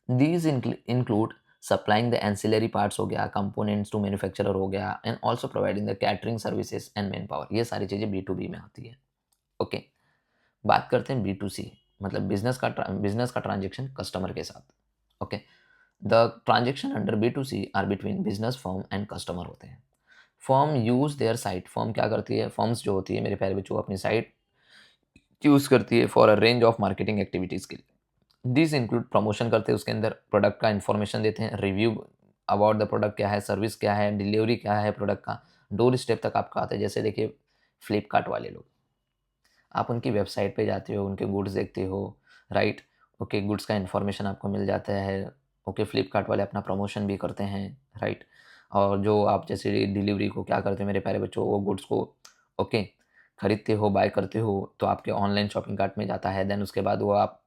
These include supplying the ancillary parts हो गया, कंपोनेंट्स टू मैन्युफैक्चरर हो गया, and also providing the catering services and man power. ये सारी चीज़ें बी टू बी में आती है। ओके। बात करते हैं बी टू सी, मतलब बिजनेस का ट्रांजेक्शन कस्टमर के साथ। Okay. The transaction under B to C are between business firm and customer होते हैं। Firm use their site. Firm क्या करती है? फर्म्स जो होती है मेरे प्यारे बच्चों, अपनी साइट यूज करती है for a range of marketing activities के लिए। दिस इंक्लूड प्रमोशन करते हैं, उसके अंदर प्रोडक्ट का इन्फॉर्मेशन देते हैं, रिव्यू अबाउट द प्रोडक्ट क्या है, सर्विस क्या है, डिलीवरी क्या है प्रोडक्ट का, डोर स्टेप तक आपका आता है। जैसे देखिए फ्लिपकार्ट वाले लोग, आप उनकी वेबसाइट पे जाते हो, उनके गुड्स देखते हो, राइट। ओके। गुड्स का इन्फॉर्मेशन आपको मिल जाता है। ओके। फ्लिपकार्ट वाले अपना प्रमोशन भी करते हैं, राइट। और जो आप जैसे डिलीवरी को क्या करते हैं मेरे प्यारे बच्चों, वो गुड्स को ओके खरीदते हो, बाय करते हो तो आपके ऑनलाइन शॉपिंग कार्ट में जाता है, देन उसके बाद वो आप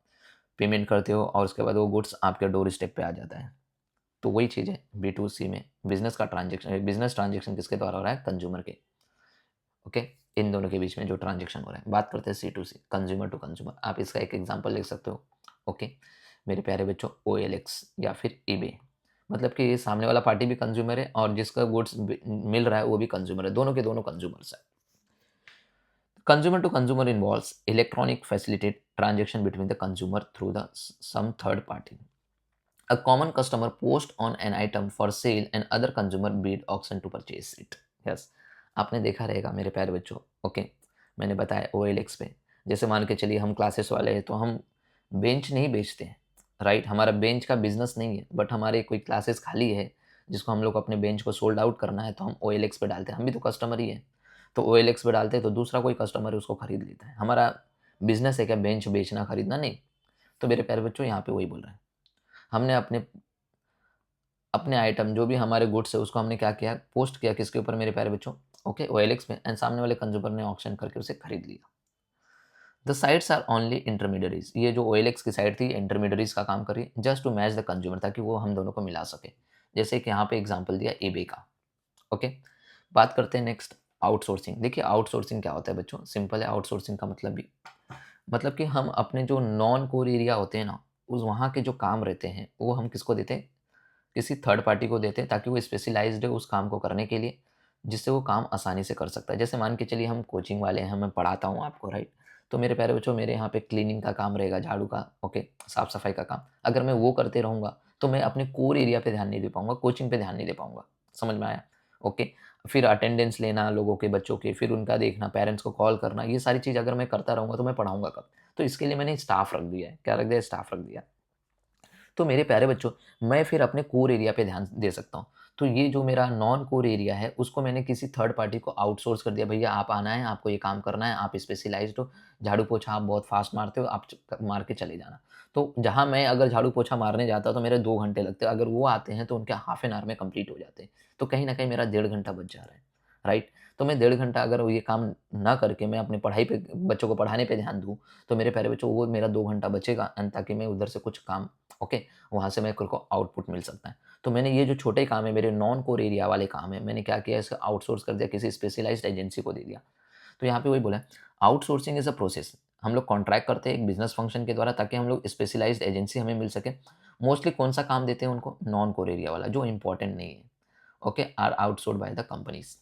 पेमेंट करते हो और उसके बाद वो गुड्स आपके डोर स्टेप पे आ जाता है। तो वही चीज़ है B2C में, बिजनेस ट्रांजेक्शन किसके द्वारा हो रहा है, कंज्यूमर के। ओके, इन दोनों के बीच में जो ट्रांजेक्शन हो रहा है। बात करते हैं C2C, कंज्यूमर टू कंज्यूमर। आप इसका एक एग्जांपल लिख सकते हो। ओके, मेरे प्यारे बच्चों, OLX या फिर eBay, मतलब कि सामने वाला पार्टी भी कंज्यूमर है और जिसका गुड्स मिल रहा है वो भी कंज्यूमर है, दोनों के दोनों कंज्यूमर्स है। Consumer to consumer involves electronic facilitated transaction between the consumer through some third party. A common customer post on an item for sale and other consumer bid auction to purchase it. Yes, आपने देखा रहेगा मेरे प्यारे बच्चों। Okay, मैंने बताया OLX पे, जैसे मान के चलिए हम क्लासेस वाले हैं तो हम बेंच नहीं बेचते हैं, राइट। हमारा बेंच का बिजनेस नहीं है, बट हमारे कोई क्लासेस खाली है जिसको हम लोग अपने बेंच को सोल्ड आउट करना है तो हम OLX पे डालते हैं, हम भी तो कस्टमर ही है। तो OLX पे डालते हैं तो दूसरा कोई कस्टमर है उसको खरीद लेता है। हमारा बिजनेस है क्या बेंच बेचना खरीदना? नहीं। तो मेरे प्यारे बच्चों यहाँ पे वही बोल रहे हैं, हमने अपने अपने आइटम जो भी हमारे गुड्स है उसको हमने क्या किया, पोस्ट किया किसके ऊपर मेरे प्यारे बच्चों, ओके, OLX में, एंड सामने वाले कंज्यूमर ने ऑक्शन करके उसे खरीद लिया। The sites are only intermediaries, ये जो OLX की साइट थी इंटरमीडियरीज का काम करी, just to match the consumer, ताकि वो हम दोनों को मिला सके। जैसे कि यहाँ पे एग्जाम्पल दिया eBay का। ओके, बात करते हैं नेक्स्ट आउटसोर्सिंग। देखिए आउटसोर्सिंग क्या होता है बच्चों, सिंपल है। आउटसोर्सिंग का मतलब कि हम अपने जो नॉन कोर एरिया होते हैं ना, उस वहाँ के जो काम रहते हैं वो हम किसको देते हैं, किसी थर्ड पार्टी को देते हैं, ताकि वो स्पेशलाइज्ड है उस काम को करने के लिए, जिससे वो काम आसानी से कर सकता है। जैसे मान के चलिए हम कोचिंग वाले हैं, मैं पढ़ाता हूँ आपको, राइट। तो मेरे प्यारे बच्चों, मेरे यहाँ पे क्लीनिंग का काम रहेगा, झाड़ू का, ओके, साफ सफाई का काम। अगर मैं वो करते रहूँगा तो मैं अपने कोर एरिया पे ध्यान नहीं दे पाऊंगा, कोचिंग पे ध्यान नहीं दे पाऊंगा। समझ में आया? ओके, फिर अटेंडेंस लेना लोगों के, बच्चों के, फिर उनका देखना, पेरेंट्स को कॉल करना, ये सारी चीज़ अगर मैं करता रहूँगा तो मैं पढ़ाऊँगा कब? तो इसके लिए मैंने स्टाफ रख दिया है। क्या रख दिया? स्टाफ रख दिया। तो मेरे प्यारे बच्चों, मैं फिर अपने कोर एरिया पे ध्यान दे सकता हूँ। तो ये जो मेरा नॉन कोर एरिया है उसको मैंने किसी थर्ड पार्टी को आउटसोर्स कर दिया, भैया आप आना है, आपको ये काम करना है, आप स्पेशलाइज्ड हो, झाड़ू पोछा आप बहुत फास्ट मारते हो, आप मार के चले जाना। तो जहाँ मैं अगर झाड़ू पोछा मारने जाता तो मेरे 2 घंटे लगते, अगर वो आते हैं तो उनके हाफ एन आवर में कंप्लीट हो जाते हैं। तो कहीं ना कहीं मेरा 1.5 घंटा बच जा रहा है, राइट। तो मैं 1.5 घंटा अगर ये काम ना करके मैं अपनी पढ़ाई पे, बच्चों को पढ़ाने पे ध्यान दूँ, तो मेरे प्यारे बच्चों वो मेरा 2 घंटा बचेगा, एंड ताकि मैं उधर से कुछ काम, ओके, वहाँ से मेरे को आउटपुट मिल सकता है। तो मैंने ये जो छोटे काम है, मेरे नॉन कोर एरिया वाले काम है, मैंने क्या किया, इसका आउटसोर्स कर दिया, किसी स्पेशलाइज्ड एजेंसी को दे दिया। तो यहाँ पे वही बोला है, आउटसोर्सिंग इज़ अ प्रोसेस। हम लोग कॉन्ट्रैक्ट करते हैं एक बिजनेस फंक्शन के द्वारा, ताकि हम लोग स्पेशलाइज्ड एजेंसी हमें मिल सके। मोस्टली कौन सा काम देते हैं उनको? नॉन कोर एरिया वाला, जो इंपॉर्टेंट नहीं है, okay, are outsourced by the companies.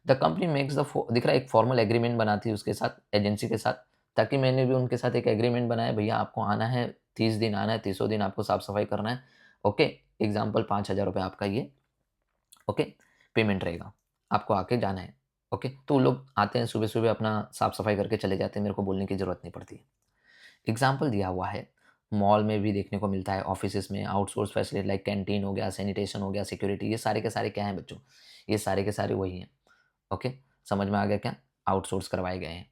The company makes the, दिख रहा है, एक फॉर्मल एग्रीमेंट बनाती है उसके साथ, एजेंसी के साथ, ताकि मैंने भी उनके साथ एक एग्रीमेंट बनाया, भैया आपको आना है, 30 दिन आना है, 30 दिन आपको साफ सफाई करना है, ओके। एग्जाम्पल, 5,000 रुपये आपका ये, ओके, पेमेंट रहेगा, आपको आके जाना है, ओके। तो वो लोग आते हैं सुबह सुबह, अपना साफ सफाई करके चले जाते हैं, मेरे को बोलने की जरूरत नहीं पड़ती। एग्जाम्पल दिया हुआ है, मॉल में भी देखने को मिलता है, ऑफिस में आउटसोर्स फैसिलिटी लाइक कैंटीन हो गया, सैनिटेशन हो गया, सिक्योरिटी, ये सारे के सारे क्या हैं बच्चों? ये सारे के सारे वही हैं, ओके। समझ में आ गया क्या? आउटसोर्स करवाए गए हैं।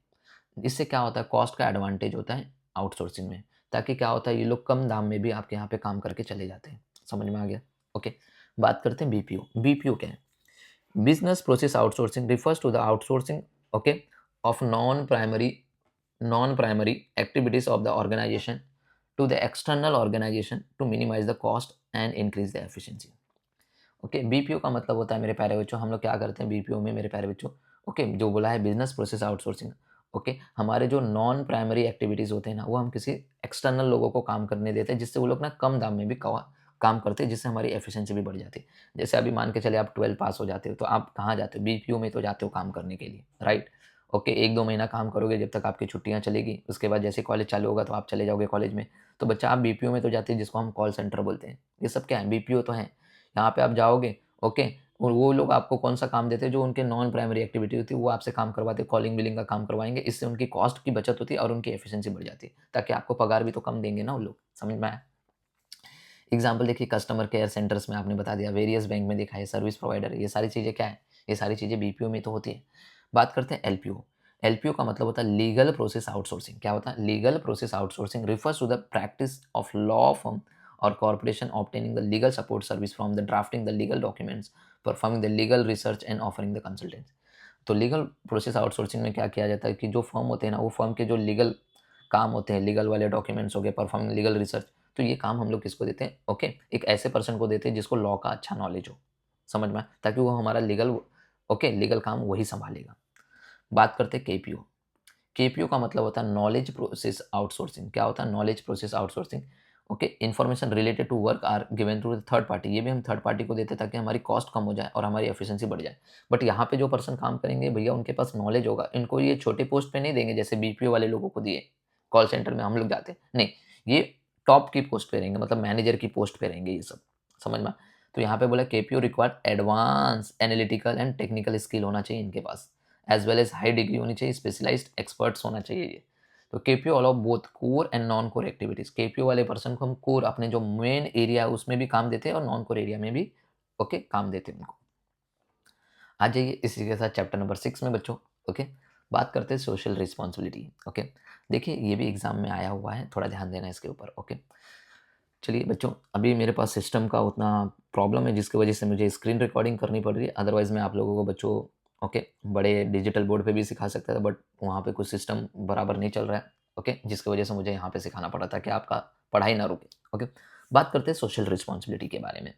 इससे क्या होता है, कॉस्ट का एडवांटेज होता है आउटसोर्सिंग में, ताकि क्या होता है, ये लोग कम दाम में भी आपके यहाँ पे काम करके चले जाते हैं। समझ में आ गया? ओके, बात करते हैं BPO। BPO क्या है? Business process outsourcing refers to the outsourcing, okay, of non primary activities of the organisation to the external organisation to minimise the cost and increase the efficiency. Okay, BPO का मतलब होता है मेरे प्यारे बच्चों, हम लोग क्या करते हैं BPO में मेरे प्यारे बच्चों, ओके, जो बोला है बिजनेस प्रोसेस आउटसोर्सिंग, ओके, हमारे जो नॉन प्राइमरी एक्टिविटीज़ होते हैं ना, वो हम किसी एक्सटर्नल लोगों को काम करने देते हैं, जिससे वो लोग ना कम दाम में भी काम करते हैं, जिससे हमारी एफिशिएंसी भी बढ़ जाती है। जैसे अभी मान के चले आप 12 पास हो जाते हो, तो आप कहाँ जाते हो? BPO में तो जाते हो काम करने के लिए, राइट। ओके, 1-2 महीना काम करोगे जब तक आपकी छुट्टियाँ चलेगी, उसके बाद जैसे कॉलेज चालू होगा तो आप चले जाओगे कॉलेज में। तो बच्चा आप BPO में तो जाते हैं, जिसको हम कॉल सेंटर बोलते हैं। ये सब क्या है? BPO तो है। यहाँ पे आप जाओगे, ओके, और वो लोग आपको कौन सा काम देते हैं, जो उनके नॉन प्राइमरी एक्टिविटी होती है वो आपसे काम करवाते हैं, कॉलिंग बिलिंग का काम करवाएंगे। इससे उनकी कॉस्ट की बचत होती है और उनकी एफिशिएंसी बढ़ जाती है, ताकि आपको पगार भी तो कम देंगे ना वो लोग। समझ में आया? एग्जाम्पल देखिए, कस्टमर केयर सेंटर्स में आपने बता दिया, वेरियस बैंक में देखा है, सर्विस प्रोवाइडर, ये सारी चीज़ें क्या है? ये सारी चीज़ें BPO में तो होती है। बात करते हैं LPO। LPO का मतलब होता है लीगल प्रोसेस आउटसोर्सिंग। क्या होता है? Legal process outsourcing refers to the practice of law firm और corporation obtaining the legal support service from the drafting the legal documents, performing the legal research and offering the consultancy. तो legal process outsourcing में क्या किया जाता है कि जो firm होते हैं ना, वो फर्म के जो लीगल काम होते हैं, लीगल वाले डॉक्यूमेंट्स हो गए, परफॉर्मिंग लीगल रिसर्च, तो ये काम हम लोग किसको देते हैं? ओके, एक ऐसे पर्सन को देते हैं जिसको लॉ का अच्छा नॉलेज हो, समझ में आया? ताकि वो हमारा लीगल काम वही संभालेगा। बात करते हैं केपीओ। केपीओ का मतलब होता है नॉलेज प्रोसेस आउटसोर्सिंग। क्या होता है? Knowledge process outsourcing. Okay, information related to work are given to third party. ये भी हम थर्ड पार्टी को देते हैं ताकि हमारी कॉस्ट कम हो जाए और हमारी एफिशिएंसी बढ़ जाए। बट यहाँ पे जो पर्सन काम करेंगे भैया, उनके पास नॉलेज होगा। इनको ये छोटे पोस्ट पे नहीं देंगे जैसे बीपीओ वाले लोगों को दिए, कॉल सेंटर में हम लोग जाते हैं, नहीं, ये टॉप की पोस्ट पे रहेंगे, मतलब मैनेजर की पोस्ट पे रहेंगे ये सब, समझ में? तो यहाँ पे बोला KPO required advance analytical and technical skill होना चाहिए इनके पास, as well as high degree होनी चाहिए, स्पेशलाइज्ड एक्सपर्ट्स होना चाहिए ये। तो KPO allow both core and non core activities. KPO वाले पर्सन को हम कोर, अपने जो मेन एरिया है उसमें भी काम देते हैं और नॉन कोर एरिया में भी ओके काम देते हैं उनको। आ जाइए इसी के साथ चैप्टर नंबर 6 में बच्चों। ओके, बात करते हैं सोशल रिस्पॉन्सिबिलिटी। ओके, देखिए ये भी एग्जाम में आया हुआ है, थोड़ा ध्यान देना इसके ऊपर। ओके, चलिए बच्चों, अभी मेरे पास सिस्टम का उतना प्रॉब्लम है जिसकी वजह से मुझे स्क्रीन रिकॉर्डिंग करनी पड़ रही है, अदरवाइज मैं आप लोगों को बच्चों ओके बड़े डिजिटल बोर्ड पे भी सिखा सकता था, बट वहाँ पे कुछ सिस्टम बराबर नहीं चल रहा है। ओके, जिसकी वजह से मुझे यहाँ पे सिखाना पड़ा था कि आपका पढ़ाई ना रुके। ओके, बात करते हैं सोशल रिस्पॉन्सिबिलिटी के बारे में।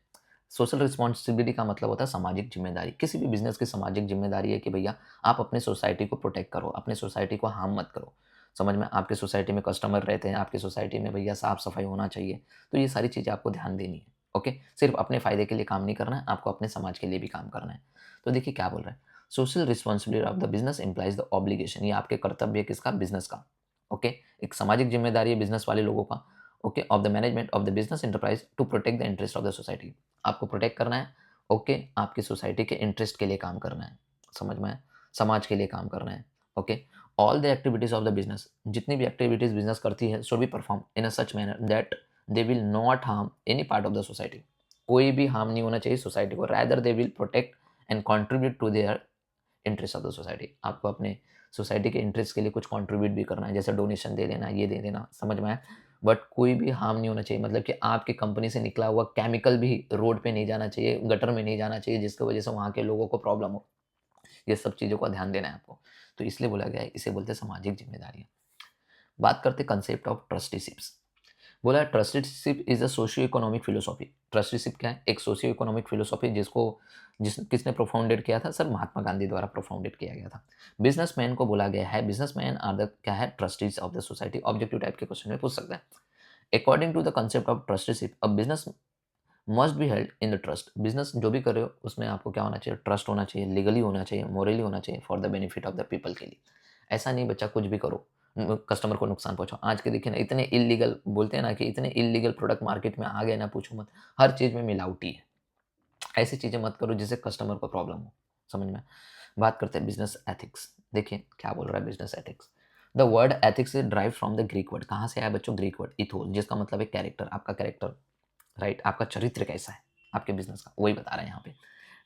सोशल रिस्पॉन्सिबिलिटी का मतलब होता है सामाजिक जिम्मेदारी। किसी भी बिजनेस की सामाजिक जिम्मेदारी है कि भैया आप अपने सोसाइटी को प्रोटेक्ट करो, अपने सोसाइटी को हार्म मत करो। समझ में? आपके सोसाइटी में कस्टमर रहते हैं, आपकी सोसाइटी में भैया साफ सफाई होना चाहिए। तो ये सारी चीज़ें आपको ध्यान देनी है। ओके, सिर्फ अपने फ़ायदे के लिए काम नहीं करना है, आपको अपने समाज के लिए भी काम करना है। तो देखिए क्या बोल रहा है, social responsibility of the business implies the obligation. ये आपके कर्तव्य है किसका? बिजनेस का। ओके, एक सामाजिक जिम्मेदारी है बिजनेस वाले लोगों का। Okay, of the management of the business enterprise to protect the interest of the society. आपको प्रोटेक्ट करना है। ओके, आपकी सोसाइटी के इंटरेस्ट के लिए काम करना है, समझ में आया? समाज के लिए काम करना है। Okay, all the activities of the business, जितनी भी एक्टिविटीज बिजनेस करती है should be perform in a such manner that they will not harm any part of the society. कोई भी हार्म नहीं होना चाहिए सोसाइटी को, rather they will protect and contribute to their interest of the society. आपको अपने society के interest के लिए कुछ कंट्रीब्यूट भी करना है, जैसे डोनेशन दे देना, ये दे देना, समझ में आया? बट कोई भी हार्म नहीं होना चाहिए, मतलब कि आपकी कंपनी से निकला हुआ केमिकल भी रोड पे नहीं जाना चाहिए, गटर में नहीं जाना चाहिए, जिसकी वजह से वहाँ के लोगों को प्रॉब्लम हो। ये सब चीज़ों का ध्यान देना है आपको। तो इसलिए बोला गया है, इसे बोलते हैं सामाजिक जिम्मेदारियाँ। बात करते हैं कंसेप्ट ऑफ ट्रस्टीशिप्स। बोला trusteeship is a socio economic philosophy. Trusteeship क्या है? एक सोशियो इकोनॉमिक फिलोसॉफी किसने प्रोफाउंडेड किया था? सर महात्मा गांधी द्वारा प्रोफाउंडेड किया गया था। बिजनेसमैन को बोला गया है, बिजनेसमैन आर द क्या है? Trustees of the society. Objective type के क्वेश्चन में पूछ सकता है। According to the concept of trusteeship, a business must be held in the trust. Business जो भी कर रहे हो उसमें आपको क्या होना चाहिए? ट्रस्ट होना चाहिए, लीगली होना चाहिए, मोरली होना चाहिए, for the benefit of the people के लिए। ऐसा नहीं बच्चा कुछ भी करो, कस्टमर को नुकसान पहुंचाओ। आज के देखिए ना, इतने इलीगल बोलते हैं ना कि इतने इलीगल प्रोडक्ट मार्केट में आ गए ना, पूछो मत। हर चीज में मिलावटी है। ऐसी चीजें मत करो जिससे कस्टमर को प्रॉब्लम हो, समझ में? बात करते हैं बिजनेस एथिक्स। देखिए क्या बोल रहा है business ethics. The word ethics is drive from the Greek word. कहाँ से आया बच्चों? ग्रीक वर्ड इथोस, जिसका मतलब है कैरेक्टर, आपका कैरेक्टर, राइट? आपका चरित्र कैसा है आपके बिजनेस का, वही बता रहे हैं यहाँ पे।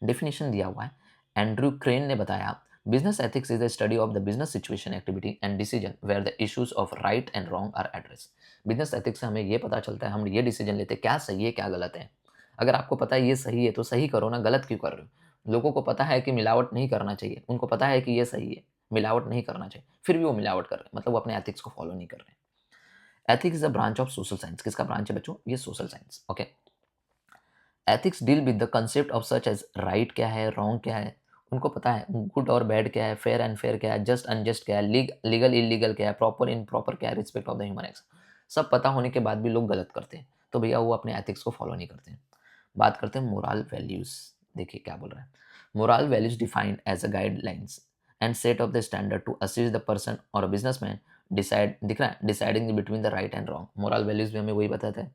डेफिनेशन दिया हुआ है, एंड्रू क्रेन ने बताया, business ethics is the study of the business situation, activity and decision where the issues of right and wrong are address. Business ethics से हमें ये पता चलता है, हम ये डिसीजन लेते हैं क्या सही है क्या गलत है। अगर आपको पता है ये सही है तो सही करो ना, गलत क्यों कर रहे हो? लोगों को पता है कि मिलावट नहीं करना चाहिए, उनको पता है कि ये सही है, मिलावट नहीं करना चाहिए, फिर भी वो मिलावट कर रहे हैं, मतलब वो अपने एथिक्स को फॉलो नहीं कर रहे हैं। Ethics is a branch of social science. किसका ब्रांच है बच्चों? ये social science. Okay, ethics deal with the concept of such as right क्या है, रॉन्ग क्या है, उनको पता है, गुड और बैड क्या है, फेयर एंड फेयर क्या है, जस्ट अनजस्ट क्या है, लीगल इलीगल क्या है, प्रॉपर इनप्रॉपर क्या है, respect of the human x. सब पता होने के बाद भी लोग गलत करते हैं, तो भैया वो अपने एथिक्स को फॉलो नहीं करते हैं। बात करते हैं मोरल वैल्यूज। देखिए क्या बोल रहा है, moral values defined as a guidelines and set of the standard to assist the person और अ बिजनेसमैन डिसाइड, दिख रहा है, deciding between the right and wrong. Moral values भी हमें वही बताता है,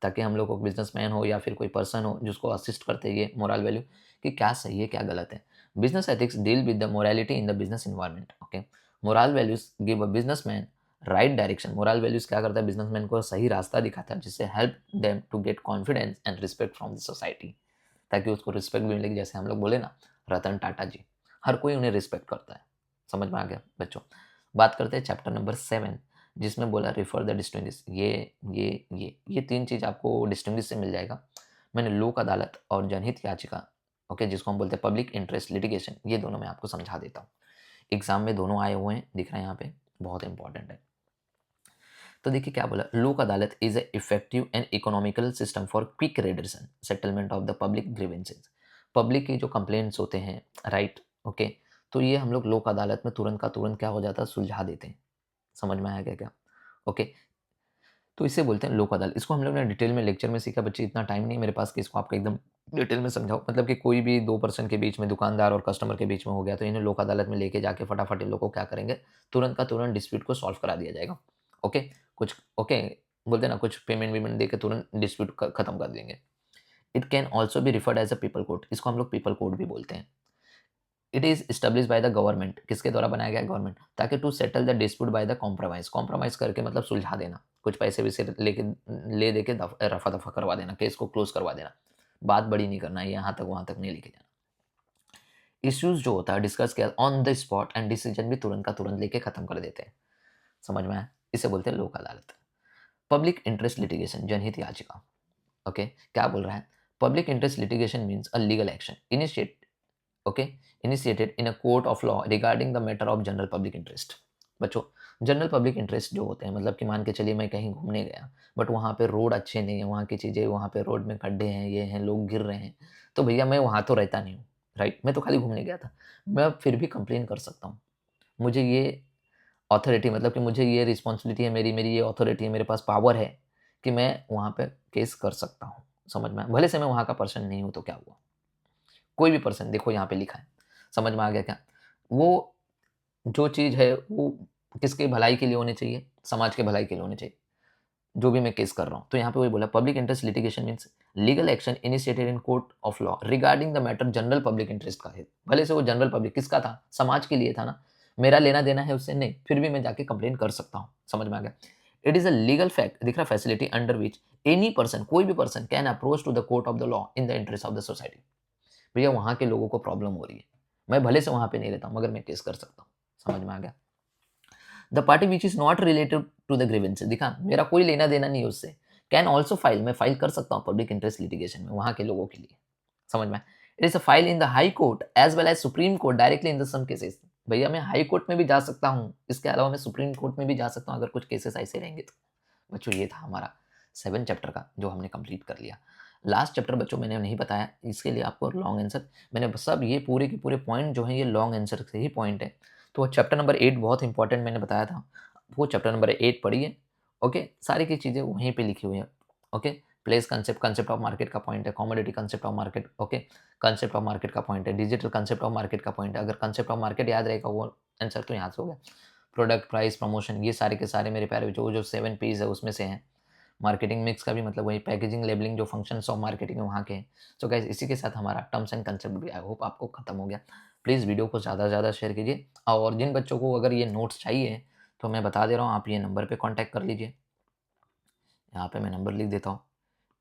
ताकि हम लोग को बिजनेसमैन हो या फिर कोई पर्सन हो जिसको असिस्ट करते हैं ये मोरल वैल्यू, कि क्या सही है क्या गलत है। Business ethics deal with the morality in the business environment. Okay, moral values give a businessman right direction. Moral values क्या करता है? बिजनेसमैन को सही रास्ता दिखाता है, जिससे help them to get confidence and respect from the society, ताकि उसको रिस्पेक्ट भी मिलेगी। जैसे हम लोग बोले ना, रतन टाटा जी, हर कोई उन्हें रिस्पेक्ट करता है। समझ में आ गया बच्चों? बात करते हैं चैप्टर नंबर 7, जिसमें बोला रिफर द डिस्टिंग्विश। ये तीन चीज आपको डिस्टिंग्विश से मिल जाएगा। मैंने लोक अदालत और जनहित याचिका, ओके, जिसको हम बोलते हैं पब्लिक इंटरेस्ट लिटिगेशन, ये दोनों मैं आपको समझा देता हूँ। एग्जाम में दोनों आए हुए हैं, दिख रहे हैं यहाँ पे, बहुत इंपॉर्टेंट है। तो देखिए क्या बोला, Lok Adalat is a effective and economical system for quick redressal settlement of the public grievances. Public की जो कंप्लेंट्स होते हैं, राइट, ओके, तो ये हम लोग लोक अदालत में तुरंत का तुरंत क्या हो जाता है, सुलझा देते हैं। समझ में आया क्या क्या? ओके, तो इसे बोलते हैं लोक अदालत। इसको हम लोग ने डिटेल में लेक्चर में सीखा बच्चे, इतना टाइम नहीं मेरे पास कि इसको आपको एकदम डिटेल में समझाओ। मतलब कि कोई भी दो पर्सन के बीच में, दुकानदार और कस्टमर के बीच में हो गया, तो इन्हें लोक अदालत में लेके जाके फटाफट इन लोग को क्या करेंगे, तुरंत का तुरंत डिस्प्यूट को सॉल्व करा दिया जाएगा। ओके, कुछ ओके बोलते हैं ना, कुछ पेमेंट वेमेंट दे के तुरंत डिस्प्यूट खत्म कर देंगे। It can also be referred as a people court, इसको हम लोग पीपल कोर्ट भी बोलते हैं। It is establish by the government, किसके द्वारा बनाया गया, गवर्नमेंट, ताकि to settle the dispute by the compromise, compromise करके मतलब सुलझा देना, कुछ पैसे वैसे लेके ले दे के रफा दफा करवा देना, केस को क्लोज करवा देना, बात बड़ी नहीं करना है, यहाँ तक वहां तक नहीं लेके जाना। इश्यूज जो होता है डिस्कस किया on the spot and decision भी तुरंत का तुरंत लेके खत्म कर देते हैं। समझ में आया? इसे बोलते हैं लोक अदालत। पब्लिक इंटरेस्ट लिटिगेशन, जनहित याचिका। ओके, क्या बोल रहा है, public interest litigation means a legal action initiate, okay, initiated in a court of law regarding the matter of general public interest. बच्चों, जनरल पब्लिक इंटरेस्ट जो होते हैं, मतलब कि मान के चलिए मैं कहीं घूमने गया, बट वहाँ पे रोड अच्छे नहीं है, वहाँ की चीज़ें, वहाँ पे रोड में खड्डे हैं, ये हैं, लोग गिर रहे हैं, तो भैया मैं वहाँ तो रहता नहीं हूँ, राइट, मैं तो खाली घूमने गया था, मैं फिर भी कंप्लेन कर सकता हूँ। मुझे ये अथॉरिटी, मतलब कि मुझे ये रिस्पॉन्सिबिलिटी है, मेरी मेरी ये अथॉरिटी है, मेरे पास पावर है कि मैं वहाँ पे केस कर सकता हूँ। समझ में आया? भले से मैं वहाँ का पर्सन नहीं हूँ तो क्या हुआ, कोई भी पर्सन, देखो यहाँ पे लिखा है, समझ में आ गया क्या? वो जो चीज़ है वो किसके भलाई के लिए होनी चाहिए, समाज के भलाई के लिए होनी चाहिए, जो भी मैं केस कर रहा हूँ। तो यहाँ पे वही बोला, public interest litigation means legal action initiated in court of law regarding the matter general public interest का है। भले से वो जनरल पब्लिक किसका था, समाज के लिए था ना, मेरा लेना देना है उससे नहीं, फिर भी मैं जाके कंप्लेन कर सकता हूँ। समझ में आ गया? It is a legal fact, दिख रहा, facility under which any person, कोई भी person can approach to the court of the law in the interest of the society. भैया वहाँ के लोगों को प्रॉब्लम हो रही है, मैं भले से वहाँ पे नहीं रहता हूँ, मगर मैं केस कर सकता हूँ। समझ में आ गया? The party which is not related to the grievance, दिखा मेरा कोई लेना देना नहीं है उससे, कैन ऑल्सो फाइल, मैं फाइल कर सकता हूँ पब्लिक इंटरेस्ट लिटिगेशन में वहाँ के लोगों के लिए। समझ में? It is a file in the high court as well as supreme court directly in the some cases. भैया मैं हाई कोर्ट में भी जा सकता हूँ, इसके अलावा मैं सुप्रीम कोर्ट में भी जा सकता हूँ अगर कुछ केसेस ऐसे रहेंगे तो। बच्चों ये था हमारा 7 चैप्टर का जो हमने कंप्लीट कर लिया। लास्ट चैप्टर बच्चों मैंने नहीं बताया, इसके लिए आपको लॉन्ग आंसर, मैंने सब ये पूरे के पूरे पॉइंट जो हैं ये लॉन्ग आंसर से ही पॉइंट है। तो चैप्टर नंबर 8 बहुत इंपॉर्टेंट मैंने बताया था, वो चैप्टर नंबर 8 पढ़िए। ओके, सारी की चीज़ें वहीं पे लिखी हुई हैं। Okay, place concept, concept of market का पॉइंट है, commodity concept of market, okay, concept of market का पॉइंट है, डिजिटल कंसेप्ट ऑफ मार्केट का पॉइंट है। अगर कंसेप्ट ऑफ मार्केट याद रहेगा वो आंसर तो यहाँ से हो गया। प्रोडक्ट, प्राइस, प्रमोशन, ये सारे के सारे मेरे प्यारे जो जो 7 पीस है उसमें से हैं। मार्केटिंग मिक्स का भी मतलब वही, पैकेजिंग, लेबलिंग, जो फंक्शंस ऑफ मार्केटिंग है वहाँ के हैं। सो गाइस इसी के साथ हमारा टर्म्स एंड कंसेप्ट भी आई होप आपको खत्म हो गया। प्लीज़ वीडियो को ज़्यादा से ज़्यादा शेयर कीजिए, और जिन बच्चों को अगर ये नोट्स चाहिए तो मैं बता दे रहा हूँ, आप ये नंबर पे कांटेक्ट कर लीजिए। यहाँ पे मैं नंबर लिख देता हूँ,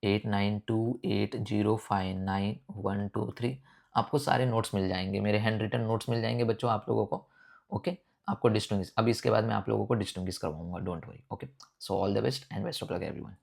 8928059123। आपको सारे नोट्स मिल जाएंगे, मेरे हैंड रिटन नोट्स मिल जाएंगे बच्चों आप लोगों को। ओके, आपको डिस्टिंग्विश, अभी इसके बाद मैं आप लोगों को डिस्टिंग्विश करवाऊंगा, don't worry. Okay, so all the best and best of luck everyone.